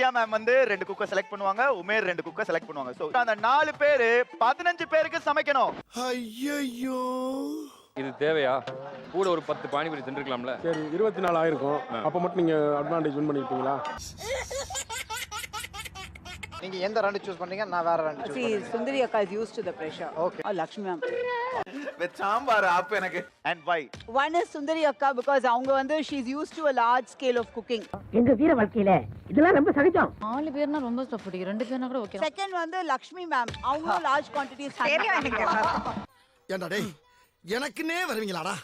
Priya ma'am வந்து 2 குக்க select பண்ணுவாங்க, Umair 2 குக்க select பண்ணுவாங்க. சோ அந்த 4 பேரு 15 பேருக்கு சமைக்கணும். ஐயோ இது தேவையா? கூட ஒரு 10 பானிபூரி தின்றுக்கலாம்ல. சரி 24 ஆயிருக்கும். அப்ப மட்டும் நீங்க அட்வான்டேஜ் வின் பண்ணிருப்பீங்களா? நீங்க எந்த ரன் சூஸ் பண்றீங்க? நான் வேற ரன் சூஸ் பண்றேன். Sundari Akka is used to the pressure. Okay. Oh, Lakshmi ma'am. With sambar ஆப் எனக்கு. And why? One is Sundari Akka because அவங்க வந்து she is used to a large scale of cooking. எங்க வீர வாழ்க்கையில இதெல்லாம் ரொம்ப சகஜம். 4 பேர்னா ரொம்ப tough. 2 பேர்னா கூட ஓகே. Second வந்து Lakshmi ma'am. அவங்க large quantities handle. ஏண்டா டேய் எனக்குனே வருவீங்களாடா?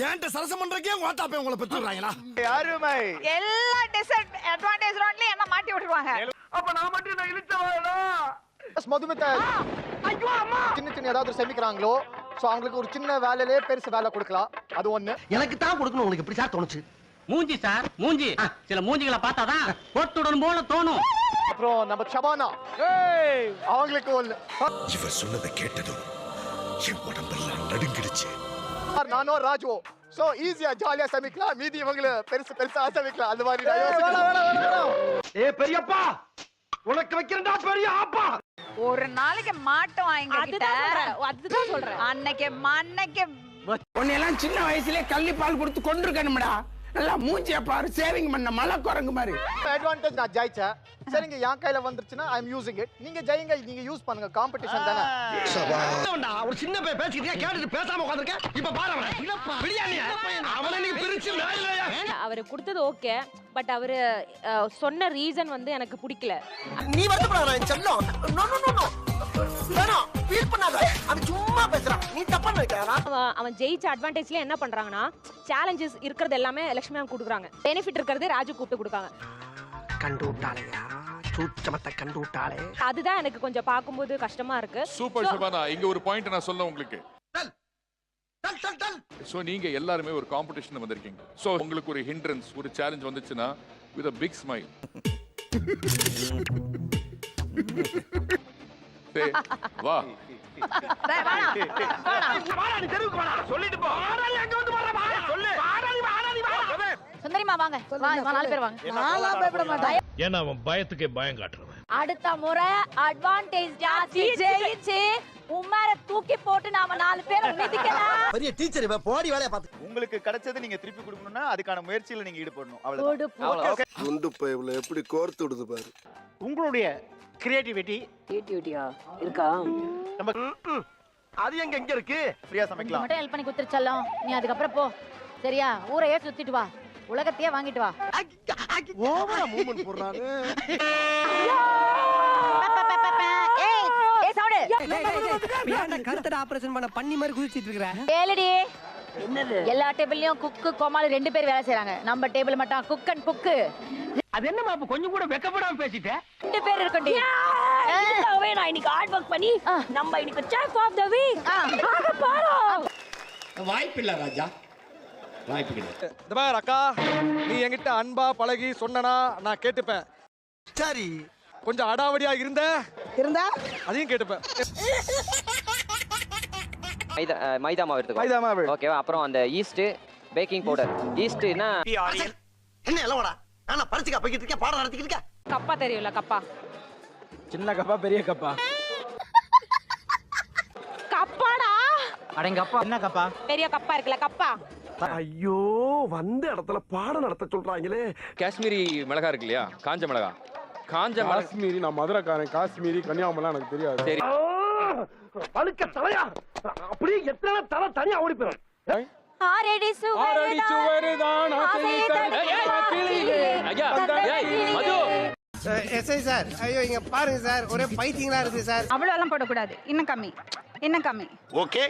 ஏன்ட்ட சரசம் பண்றக்கே வாட்டாப்பே உங்களை பெத்துறாங்களா? யாருமை எல்லா டெசர்ட் அட்வான்டேஜ் ரவுண்ட்ல என்ன மாட்டி விட்டுருவாங்க. அப்ப நான் மட்டும் நான் இழுச்சவாடா. மதுமிதா ஐயோ அம்மா சின்ன சின்ன ஏதாவது செமிக்கறாங்களோ சோ அவங்களுக்கு ஒரு சின்ன வேலையிலே பெருசு வேலை கொடுக்கலாம். அது ஒண்ணு. எனக்கு தான் கொடுக்கணும். உங்களுக்கு எப்படி சார் தோணுச்சு? மூஞ்சி சார் மூஞ்சி. சில மூஞ்சிகளை பார்த்தாதான் போட்டுடன் போல தோணும். அப்புறம் நம்ம ஷபானா அவங்களுக்கு ஒண்ணு. இவர் சொன்னதை கேட்டதும் என் உடம்பெல்லாம் நடுங்கிடுச்சு. நானோ ராஜோ சோ ஈஸியா ஜாலியா சமைக்கலாம். மீதி இவங்கள பெருசா சமைக்கலாம். அந்த மாதிரி ஏ பெரியப்பா உனக்கு வைக்கிறடா பெரிய ஆப்பா. ஒரு நாளைக்கு மாட்டோம் எங்ககிட்ட. அதுதான் சொல்றேன். அன்னைக்கு உன்னையெல்லாம் சின்ன வயசுலயே கள்ளி பால் கொடுத்து கொண்டிருக்கணும்டா. நல்லா மூஞ்சிய பாரு, சேவிங் பண்ண மலை குரங்கு மாதிரி. அட்வான்டேஜ் நான் ஜெயிச்சேன். சரிங்க என் கையில வந்துருச்சுன்னா ஐ அம் யூசிங் இட். நீங்க ஜெயிங்க, நீங்க யூஸ் பண்ணுங்க. காம்படிஷன் தானே. ஒரு சின்ன பையன் பேசிக்கிட்டே கேட்டுட்டு பேசாம உட்கார்ந்திருக்க. இப்ப பாரு அவனை. பிரியாணி அவனை நீ பிரிச்சு அவரு கொடுத்தது ஓகே. பட் அவரு சொன்ன ரீசன் வந்து எனக்கு பிடிக்கல. நீ வருத்தப்படாத செல்லம். No no no no. வேணாம் ஃபீல் பண்ணாத. அவன் சும்மா பேசுறான். நீ தப்பா நினைக்கறா? அவன் ஜெயிச்ச அட்வான்டேஜ்ல என்ன பண்றாங்கன்னா சேலஞ்சஸ் இருக்கிறது எல்லாமே லட்சுமி மேம் கொடுக்குறாங்க. பெனிஃபிட் இருக்கிறது ராஜு கூப்பிட்டு கொடுக்காங்க. கண்டு விட்டாளையா சூச்சமத்தை கண்டு விட்டாளே. அதுதான் எனக்கு கொஞ்சம் பார்க்கும்போது கஷ்டமா இருக்கு. சூப்பர் ஷபானா. இங்க ஒரு பாயிண்ட் நான் சொல்ல உங்களுக்கு. சோ நீங்க எல்லாரும் ஒரு காம்படிஷன் வந்திருக்கீங்க. சோ உங்களுக்கு ஒரு ஹிண்ட்ரன்ஸ் ஒரு சேலஞ்ச் வந்துச்சுன்னா with a big smile say வா வாடா நீ தெருவுக்கு வாடா. சொல்லிட்டு போ. வாடா நீ அங்க வந்து வாடா. சொல்லு. வாடா நீ வாடா நீ வாடா. சுந்தரிமா வாங்க. வா 4 பேர் வாங்க. நான்லாம் பயப்பட மாட்டேன். ஏன்னா அவன் பயத்துக்கே பயம் காட்டுறவன். அடுத்த முறை அட்வான்டேஜ் ஜாஸ்தி ஜெயிச்சு உமார தூக்கி போட்டு நாம 4 பேரை மிதிக்கலாம். பெரிய டீச்சர் இவ போடி வேலைய பாத்து. உங்களுக்கு கிடைச்சது நீங்க திருப்பி கொடுக்கணும்னா அதுக்கான முயற்சியில நீங்க ஈடுபடணும். அவ்வளவுதான். குண்டு பைப்ல எப்படி கோர்த்து விடுது பாரு. உங்களுடைய கிரியேட்டிவிட்டி இருக்கா? அது எங்க இருக்கு? ஃப்ரீயா சமைக்கலாம். மட்டும் ஹெல்ப் பண்ணி குத்துறச்சலாம். நீ அதுக்கு அப்புறம் போ. சரியா? ஊரையே சுத்திட்டு வா. உலகத்தையே வாங்கிட்டு வா. ஓவரா மூவ்மென்ட் போறானே. ஏய் சவுண்ட். ஏன்டா கருத்தட ஆபரேஷன் பண்ண பண்ணி மாதிரி குதிச்சிட்டு இருக்கற? ஏலடி. என்னது? எல்லா டேபிள்லயும் குக்கு கோமாளி 2 பேர் வேலை செய்றாங்க. நம்ம டேபிள் மட்டும் குக் அண்ட் குக்கு. அது என்னமா அப்ப கொஞ்சம் கூட வெக்கப்படாம பேசிட்ட? 2 பேர் இருக்கண்டி. இதுவே நான் இன்னைக்கு ஹார்ட் வர்க் பண்ணி நம்ம இன்னைக்கு செஃப் ஆஃப் தி வீக் ஆக போறோம். வாய்ப்பில்லை ராஜா, வாய்ப்பில்லை. இந்த பாரு அக்கா, நீ என்கிட்ட அன்பா பழகி சொன்னனா நான் கேட்டுப்பேன். சரி கொஞ்சம் அடாவடியா இருந்தா அதையும் கேட்டுப்பேன். மைதா மாவு எடுத்துக்கோ. மைதா மாவு. ஓகேவா? அப்புறம் அந்த ஈஸ்ட், பேக்கிங் பவுடர். ஈஸ்ட்னா என்ன எல்லவடா? நான் பரிச்சுக்க போயிட்டு இருக்கேன், பாடம் நடத்திட்டு இருக்கேன். கப்பா தெரியும்ல கப்பா? சின்ன கப்பா பெரிய கப்பா? கப்பாடா. அடங்க அப்பா. என்ன கப்பா? பெரிய கப்பா இருக்குல கப்பா. ஐயோ வந்த இடத்துல பாடம் நடத்த சொல்றாங்களே. காஷ்மீரி மிளகா இருக்கு இல்லையா? காஞ்ச மிளகா. காஞ்ச மிளகா. காஷ்மீரி நான் மதுரைக்காரன். காஷ்மீரி கன்னியாகுமரி எனக்கு தெரியாது. சரி. பழுக்க தலையா அப்படியே எத்தனை தலை தனியா ஓடி போயிடும். ஆரடி சுவருதான் ஆசை தடுக்கிலே. ஐயா ஏய் மது. எஸ்ஐ சார், ஐயோ இங்க பாருங்க சார், ஒரே பைத்தியங்களா இருக்கு சார். அவ்வளவு எல்லாம் போட கூடாது. இன்னும் கம்மி. ஓகே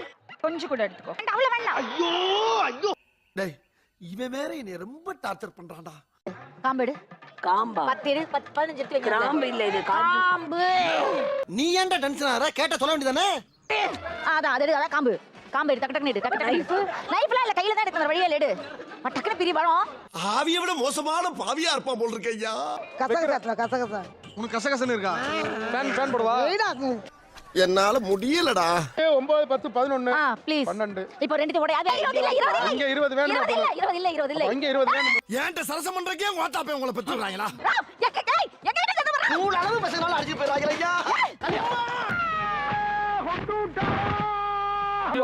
கொஞ்சம் கூட எடுத்துக்கோ. அவ்வளவு வேண்டாம். ஐயோ ஐயோ டேய் இவன் வேற என்னை ரொம்ப டார்ச்சர் பண்றான்டா. காம்பெடு. காம்பா? 10 15 எடுத்து வைங்க. காம்பு இல்ல இது காம்பு. நீ ஏன்டா டென்ஷன் ஆற? கேட்ட சொல்ல வேண்டியதானே? அதான் காம்பு. காம்பு எடு. டக்கு டக்கு நைஃப்ல இல்ல கையில தான் எடுக்கற வழியில எடு. டக்குனு பிரி வரோம். ஆவியை விட மோசமான பாவியா இருப்பான் போல இருக்க ஐயா. கசகச உனக்கு கசகசன்னு இருக்கா? ஃபேன் போடுவா. என்னால முடியலடா. 9 10 11 ப்ளீஸ் 12. இப்போ ரெண்டு ஓட. அது 20 இல்ல. இங்க 20 வேணும். 20 இல்ல. இங்க 20 வேணும். ஏன்ட்ட சரசம் பண்றக்கே வாட்டாப்பே உங்களை பெத்துறாங்களா? எங்க நூறு அளவு பசங்களால அடிச்சு போயிடுவாங்க ஐயா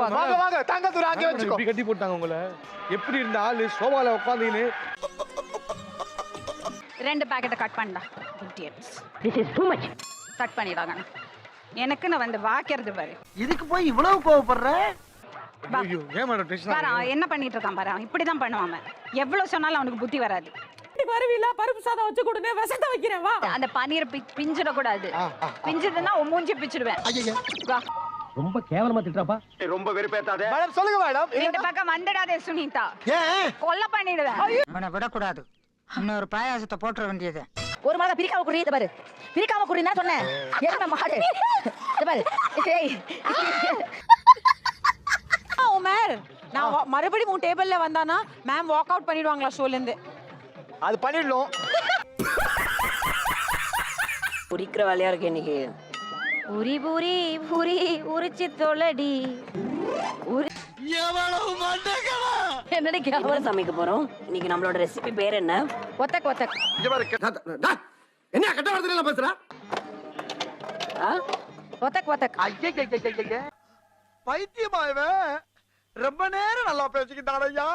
வாங்க வாங்க தங்கத்துறை அங்கே வச்சுக்கோ. இப்படி கட்டி போட்டாங்க உங்களை. எப்படி இருந்த ஆளு சோபால உட்காந்துக்கின்னு 2 பாக்கெட்டை கட் பண்ணா. This is too much. Cut பண்ணிடாங்க. எனக்கு நான் வந்து வாக்கிறது பாரு. இதுக்கு போய் இவ்வளவு கோவப்படுற? ஐயோ ஏன் மேடம் டென்ஷன் பாரு அவன் என்ன பண்ணிட்டு இருக்கான் பாரு. அவன் இப்படிதான் பண்ணுவான் அவன். எவ்வளவு சொன்னாலும் அவனுக்கு புத்தி வராது. வருவீல பருப்பு சாதம் வச்சு கொடுங்க விஷத்தை வைக்கிறேன் வா. அந்த பன்னீர் பிஞ்சிட கூடாது. பிஞ்சதுன்னா உன் மூஞ்சி பிச்சிடுவேன். வா. ரொம்ப கேவலமா திட்டுறாப்பா. ரொம்ப வெறுப்பேத்தாதே. மேடம் சொல்லுங்க மேடம். இந்த பக்கம் வந்துடாதே சுனிதா. கொல்ல பண்ணிடுவேன். அவனை விடக்கூடாது. இன்னொரு பாயாசத்தை போட்டுற வேண்டியது. ஒரு மாதம் பிரிக்காம குடியே பாரு. பிரிக்காம குடினா சொன்னேன். என்ன மாடு. இது பாரு. ஏய். உமர் நான் மறுபடியும் உன் டேபிள்ல வந்தானா மேம் வாக் அவுட் பண்ணிடுவாங்களா ஷோல இருந்து. அது பண்ணிடலாம். புரிக்கிற வேலையா இருக்கு இன்னைக்கு. பூரி பூரி பூரி உரிச்சி தொலடி. என்னடி கேவலம் சமைக்க போறோம். இன்னைக்கு நம்மளோட ரெசிபி பேர் என்ன? ஒத்தக் ஒத்தக். என்ன கட்ட வார்த்தையில பேசுற? ஒத்தக் ஒத்தக். பைத்தியமா இவன் ரொம்ப நேரம் நல்லா பேசிக்கிட்டான் ஐயா.